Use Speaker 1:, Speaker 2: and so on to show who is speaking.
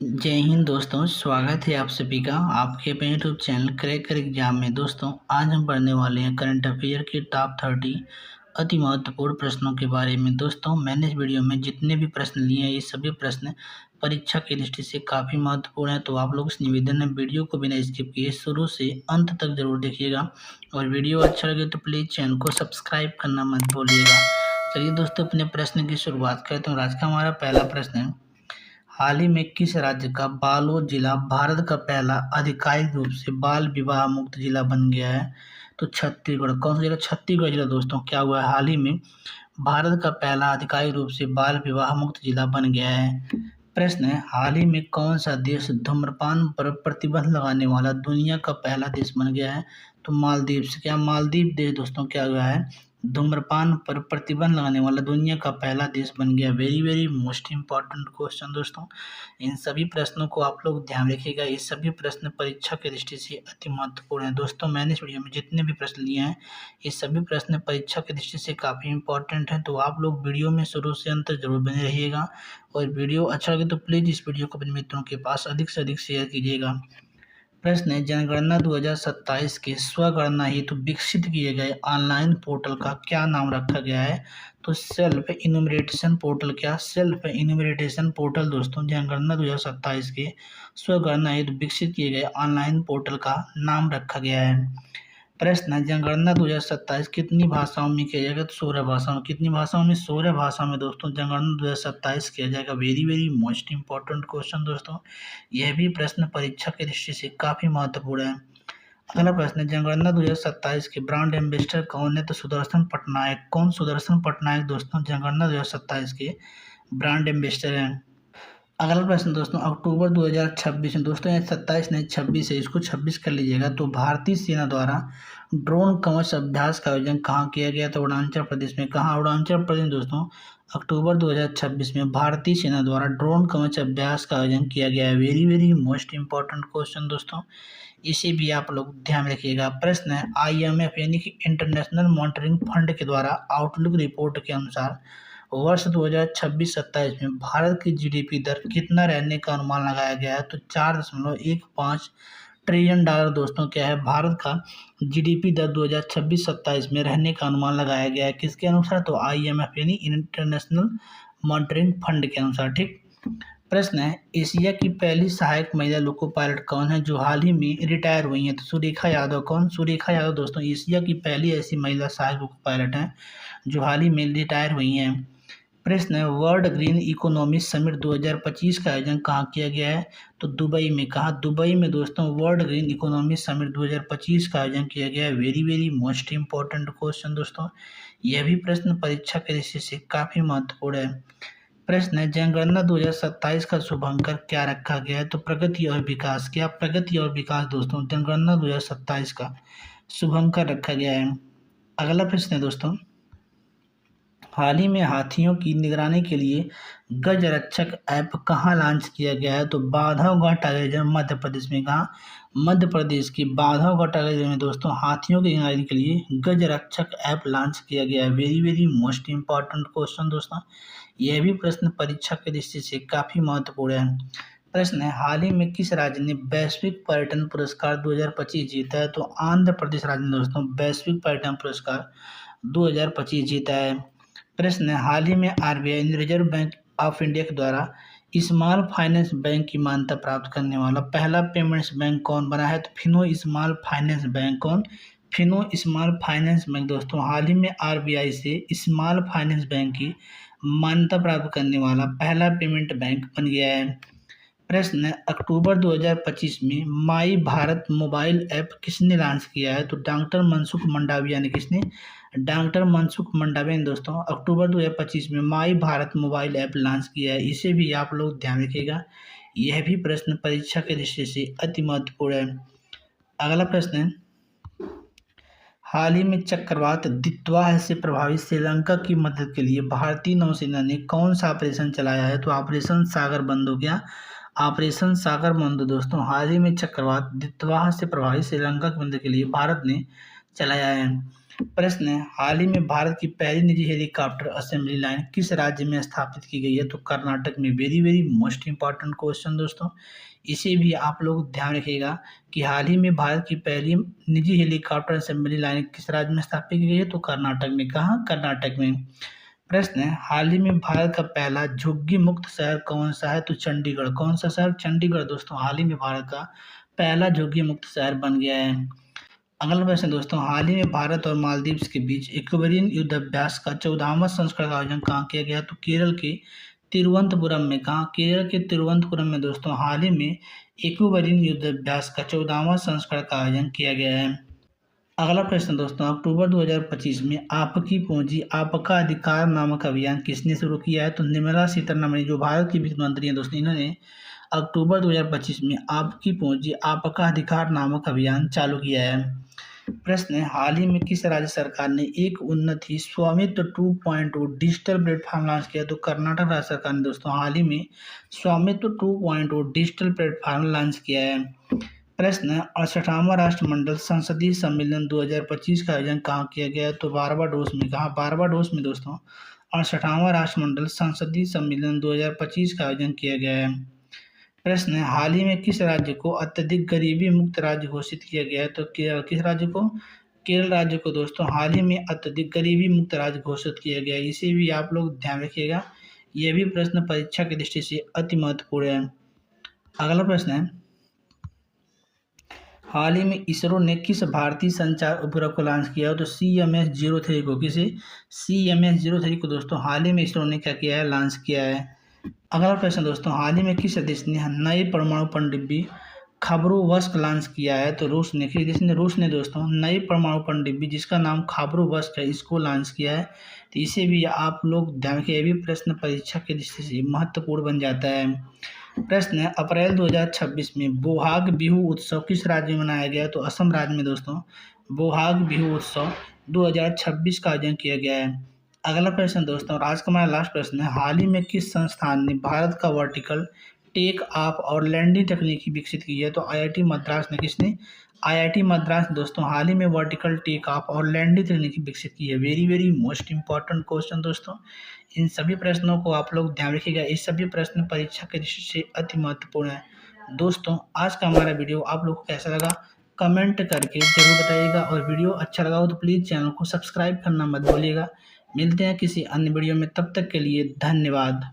Speaker 1: जय हिंद दोस्तों, स्वागत है आप सभी का आपके अपने यूट्यूब चैनल क्रैकर एग्जाम में। दोस्तों आज हम पढ़ने वाले हैं करंट अफेयर के टॉप 30 अति महत्वपूर्ण प्रश्नों के बारे में। दोस्तों मैंने इस वीडियो में जितने भी प्रश्न लिए हैं ये सभी प्रश्न परीक्षा की दृष्टि से काफ़ी महत्वपूर्ण है, तो आप लोग इस निवेदन है वीडियो को बिना स्किप किए शुरू से अंत तक जरूर देखिएगा और वीडियो अच्छा लगे तो प्लीज़ चैनल को सब्सक्राइब करना मत भूलिएगा। चलिए दोस्तों अपने प्रश्न की शुरुआत करते हैं। आज का हमारा पहला प्रश्न है, हाल ही में किस राज्य का बालोद जिला भारत का पहला आधिकारिक रूप से बाल विवाह मुक्त जिला बन गया है? तो छत्तीसगढ़। कौन सा जिला? छत्तीसगढ़ जिला। दोस्तों क्या हुआ है, हाल ही में भारत का पहला आधिकारिक रूप से बाल विवाह मुक्त जिला बन गया है। प्रश्न है, हाल ही में कौन सा देश धूम्रपान पर प्रतिबंध लगाने वाला दुनिया का पहला देश बन गया है? तो मालदीव। क्या मालदीव देश दोस्तों क्या हुआ है, धूम्रपान पर प्रतिबंध लगाने वाला दुनिया का पहला देश बन गया। Very very most important question दोस्तों, इन सभी प्रश्नों को आप लोग ध्यान रखिएगा। ये सभी प्रश्न परीक्षा की दृष्टि से अति महत्वपूर्ण है। दोस्तों मैंने इस वीडियो में जितने भी प्रश्न लिए हैं ये सभी प्रश्न परीक्षा की दृष्टि से काफ़ी इंपॉर्टेंट हैं, तो आप लोग वीडियो में शुरू से अंत तक जरूर बने रहिएगा और वीडियो अच्छा लगे तो प्लीज़ इस वीडियो को अपने मित्रों के पास अधिक से अधिक शेयर कीजिएगा। प्रश्न है, जनगणना 2027 के स्वगणना हेतु विकसित किए गए ऑनलाइन पोर्टल का क्या नाम रखा गया है? तो सेल्फ इन्यूमरेशन पोर्टल। क्या? सेल्फ इन्यूमरेशन पोर्टल दोस्तों जनगणना 2027 के स्वगणना हेतु विकसित किए गए ऑनलाइन पोर्टल का नाम रखा गया है। प्रश्न है, जनगणना 2027 कितनी भाषाओं में किया जाएगा? तो 16 भाषाओं में। कितनी भाषाओं में? 16 भाषाओं में दोस्तों जनगणना 2027 किया जाएगा। Very very most important question दोस्तों, यह भी प्रश्न परीक्षा की दृष्टि से काफी महत्वपूर्ण है। अगला प्रश्न है, जनगणना 2027 के ब्रांड एम्बेसडर कौन है? तो सुदर्शन पटनायक। कौन? सुदर्शन पटनायक दोस्तों जनगणना 2027 के ब्रांड एम्बेसडर हैं। अगला प्रश्न दोस्तों, अक्टूबर 2026 में, दोस्तों ये 27 नहीं 26 है, इसको 26 कर लीजिएगा, तो भारतीय सेना द्वारा ड्रोन कवच अभ्यास का आयोजन कहाँ किया गया? तो अरुणाचल प्रदेश में। कहाँ? अरुणाचल प्रदेश दोस्तों। अक्टूबर 2026 में भारतीय सेना द्वारा ड्रोन कवच अभ्यास का आयोजन किया गया है। Very very most important question दोस्तों, इसे भी आप लोग ध्यान रखिएगा। प्रश्न है, IMF यानी कि इंटरनेशनल मॉनिटरिंग फंड के द्वारा आउटलुक रिपोर्ट के अनुसार वर्ष 2026-27 में भारत की GDP दर कितना रहने का अनुमान लगाया गया है? तो 4.15 ट्रिलियन डॉलर दोस्तों क्या है, भारत का GDP दर 2026-27 में रहने का अनुमान लगाया गया है। किसके अनुसार? तो IMF यानी इंटरनेशनल मॉनिटरिंग फंड के अनुसार। ठीक। प्रश्न है, एशिया की पहली सहायक महिला लोको पायलट कौन है जो हाल ही में रिटायर हुई है? तो सुरेखा यादव। कौन? सुरेखा यादव दोस्तों एशिया की पहली ऐसी महिला सहायक लोको पायलट हैं जो हाल ही में रिटायर हुई हैं। प्रश्न है, वर्ल्ड ग्रीन इकोनॉमी समिट 2025 का आयोजन कहाँ किया गया है? तो दुबई में। कहाँ? दुबई में दोस्तों वर्ल्ड ग्रीन इकोनॉमी समिट 2025 का आयोजन किया गया है। Very very most important question दोस्तों, यह भी प्रश्न परीक्षा के दृष्टि से काफी महत्वपूर्ण है। प्रश्न है, जनगणना 2027 का शुभांकर क्या रखा गया है? तो प्रगति और विकास। क्या? प्रगति और विकास दोस्तों जनगणना 2027 का शुभांकर रखा गया है। अगला प्रश्न है दोस्तों, हाल ही में हाथियों की निगरानी के लिए गज रक्षक ऐप कहाँ लॉन्च किया गया है? तो बांधवगढ़ टाइगर रिजर्व मध्य प्रदेश में। कहाँ? मध्य प्रदेश की बांधवगढ़ टाइगर रिजर्व में दोस्तों हाथियों की निगरानी के लिए गज रक्षक ऐप लॉन्च किया गया है। Very very most important question दोस्तों, यह भी प्रश्न परीक्षा की दृष्टि से काफी महत्वपूर्ण है। प्रश्न है, हाल ही में किस राज्य ने वैश्विक पर्यटन पुरस्कार 2025 जीता है? तो आंध्र प्रदेश राज्य ने दोस्तों वैश्विक पर्यटन पुरस्कार 2025 जीता है। प्रश्न है, हाल ही में RBI reserve bank of India के द्वारा स्मॉल फाइनेंस बैंक की मान्यता प्राप्त करने वाला पहला पेमेंट्स बैंक कौन बना है? तो फिनो स्मॉल फाइनेंस बैंक। कौन? फिनो स्मॉल फाइनेंस बैंक दोस्तों हाल ही में RBI से स्मॉल फाइनेंस बैंक की मान्यता प्राप्त करने वाला पहला पेमेंट बैंक बन गया है। प्रश्न है, अक्टूबर 2025 में माई भारत मोबाइल ऐप किसने लॉन्च किया है? तो डॉक्टर मनसुख मंडाविया ने। किसने? डॉक्टर मनसुख मंडाविया ने दोस्तों अक्टूबर 2025 में माई भारत मोबाइल ऐप लॉन्च किया है। इसे भी आप लोग ध्यान रखिएगा, यह भी प्रश्न परीक्षा के दृष्टि से अति महत्वपूर्ण है। अगला प्रश्न है, हाल ही में चक्रवात दित्वाह से प्रभावित श्रीलंका की मदद के लिए भारतीय नौसेना ने कौन सा ऑपरेशन चलाया है? तो ऑपरेशन सागर बंधु। क्या? ऑपरेशन सागर बंधु दोस्तों हाल ही में चक्रवात दित्वाह से प्रभावित श्रीलंका की मदद के लिए भारत ने चलाया है। प्रश्न है, हाल ही में भारत की पहली निजी हेलीकॉप्टर असेंबली लाइन किस राज्य में स्थापित की गई है? तो कर्नाटक में। Very very most important question दोस्तों, इसे भी आप लोग ध्यान रखिएगा कि हाल ही में भारत की पहली निजी हेलीकॉप्टर असेंबली लाइन किस राज्य में स्थापित की गई है? तो कर्नाटक में। कहाँ? कर्नाटक में। प्रश्न है, हाल ही में भारत का पहला झुग्गी मुक्त शहर कौन सा है? तो चंडीगढ़। कौन सा शहर? चंडीगढ़ दोस्तों हाल ही में भारत का पहला झुग्गी मुक्त शहर बन गया है। अगला प्रश्न दोस्तों, हाल ही में भारत और मालदीव्स के बीच इक्वेरियन युद्धाभ्यास का 14वां संस्करण का आयोजन कहाँ किया गया? तो केरल के तिरुवनंतपुरम में। कहाँ? केरल के तिरुवनंतपुरम में दोस्तों हाल ही में इक्वेरियन युद्धाभ्यास का 14वां संस्करण का आयोजन किया गया है। अगला प्रश्न दोस्तों, अक्टूबर 2025 में आपकी पूंजी आपका अधिकार नामक अभियान किसने शुरू किया है? तो निर्मला सीतारमण जो भारत की वित्त मंत्री हैं दोस्तों, इन्होंने अक्टूबर 2025 में आपकी पूंजी आपका अधिकार नामक अभियान चालू किया है। प्रश्न है, हाल ही में किस राज्य सरकार ने एक उन्नति स्वामित्व 2.0 डिजिटल प्लेटफॉर्म लॉन्च किया? तो कर्नाटक राज्य सरकार ने दोस्तों हाल ही में स्वामित्व 2.0 डिजिटल प्लेटफॉर्म लॉन्च किया है। प्रश्न है, 68वां राष्ट्रमंडल संसदीय सम्मेलन 2025 का आयोजन कहाँ किया गया है? तो बारबाडोस में। कहाँ? बारबाडोस में दोस्तों 68वां राष्ट्रमंडल संसदीय सम्मेलन 2025 का आयोजन किया गया है। प्रश्न है, हाल ही में किस राज्य को अत्यधिक गरीबी मुक्त राज्य घोषित किया गया है? तो किस राज्य को? केरल राज्य को दोस्तों हाल ही में अत्यधिक गरीबी मुक्त राज्य घोषित किया गया है। इसे भी आप लोग ध्यान रखिएगा, यह भी प्रश्न परीक्षा की दृष्टि से अति महत्वपूर्ण है। अगला प्रश्न है, हाल ही में इसरो ने किस भारतीय संचार उपग्रह को लॉन्च किया? तो CMS-03 को। किसे? CMS-03 को दोस्तों हाल ही में इसरो ने क्या किया है? लॉन्च किया है। अगला प्रश्न दोस्तों, हाल ही में किस देश ने नए परमाणु पनडुब्बी खाबरोवस्क लॉन्च किया है? तो रूस ने। किस देश ने? रूस ने दोस्तों नए परमाणु पनडुब्बी जिसका नाम खाबरोवस्क है, इसको लॉन्च किया है। तो इसे भी आप लोग ध्यान रखिए, ये भी प्रश्न परीक्षा की दृष्टि से महत्वपूर्ण बन जाता है। प्रश्न है, अप्रैल 2026 में बोहाग बिहू उत्सव किस राज्य में मनाया गया? तो असम राज्य में दोस्तों बोहाग बिहू उत्सव 2026 का आयोजन किया गया है। अगला प्रश्न दोस्तों, और आज का हमारा लास्ट प्रश्न है, हाल ही में किस संस्थान ने भारत का वर्टिकल टेक ऑफ और लैंडिंग तकनीकी विकसित की है? तो IIT मद्रास ने। किसने? IIT मद्रास दोस्तों हाल ही में वर्टिकल टेक ऑफ और लैंडिंग तकनीकी विकसित की है। Very very most important question दोस्तों, इन सभी प्रश्नों को आप लोग ध्यान रखिएगा, ये सभी प्रश्न परीक्षा के दृष्टि से अति महत्वपूर्ण है। दोस्तों आज का हमारा वीडियो आप लोग को कैसा लगा कमेंट करके जरूर बताइएगा, और वीडियो अच्छा लगा हो तो प्लीज़ चैनल को सब्सक्राइब करना मत भूलिएगा। मिलते हैं किसी अन्य वीडियो में, तब तक के लिए धन्यवाद।